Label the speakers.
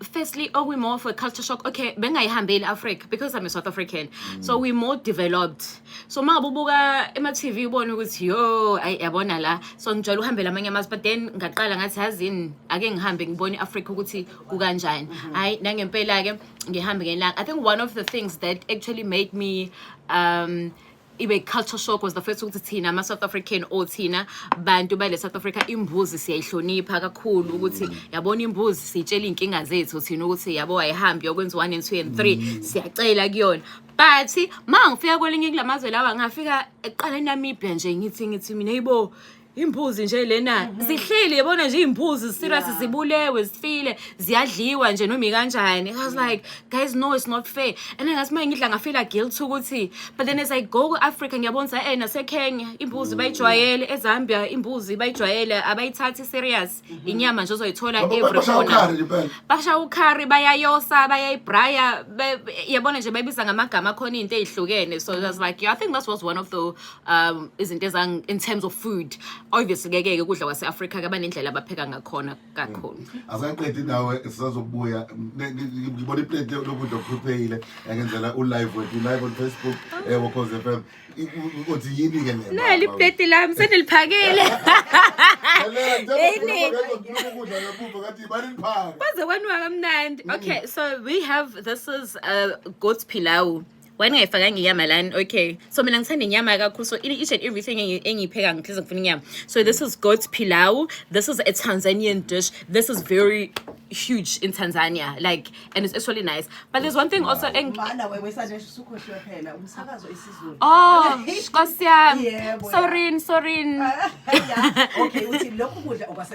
Speaker 1: firstly, we more for culture shock. Okay, bengayihambeli Africa because I'm a South African. So we more developed. So mabubuka ema TV ubona ukuthi yo ayabona la. So ngijwayele uhambela amanye amazwe, but then ngaqala ngathi yazini ake ngihambe ngibone Africa ukuthi kukanjani. Hayi nangempela ke ngihambe ngelanga. I think one of the things that actually made me ibe culture shock was the first ukuthi thina ama South African thina bantu bale South Africa imbuzi siyayihlonipha kakhulu ukuthi yabona imbuzi sitshela inkinga zethu thina ukuthi yabo ayihambi yokwenza 1 and 2 and 3 siyacela kuyona. But mangifika kwelinye kulamazwe lawa ngafika eqala eNamibia nje ngithi mina yibo imbuzi nje lena zihleli yabona nje imbuzi serious zibulewe zifile ziyadliwa nje noma ikanjani. I was like, guys, no, it's not fair. And then ngathi ngidla ngafila guilty ukuthi, but then as I go to Africa ngiyabona nase Kenya imbuzi bayijwayele, eZambia imbuzi bayijwayele abayithathi serious. Inyama nje ozoyithola every corner. Basha ukhari bayayosa bayayibraya yabona nje bayibiza ngamagama khona into ezihlukene. So I was like, yeah, I think that was one of the izinto ezang in terms of food. Obviously ngeke ukudla kwase Africa ke banendlela abapheka ngakhona kakhulu.
Speaker 2: Asaqedwe indawo sisazobuya ngibona iplate lokudla okuphepheile ngenzela ulive live on Facebook Ukhozi FM uthi yini ke lena
Speaker 1: nali plate lami seniliphakile baze kwenwa kamnandi. Okay, so we have, this is goat pilau. Wena ngayifakanga inyama lana. Okay, so mina ngithanda inyama kakhulu, so each and everything engiyipheka ngikhiza ngifuna inyama. So this is goat pilau. This is a Tanzanian dish. This is very huge in Tanzania, like, and it's actually nice. But there's one thing also oh Nkosi yami, sorry
Speaker 3: okay uthi lokhu kudla okwase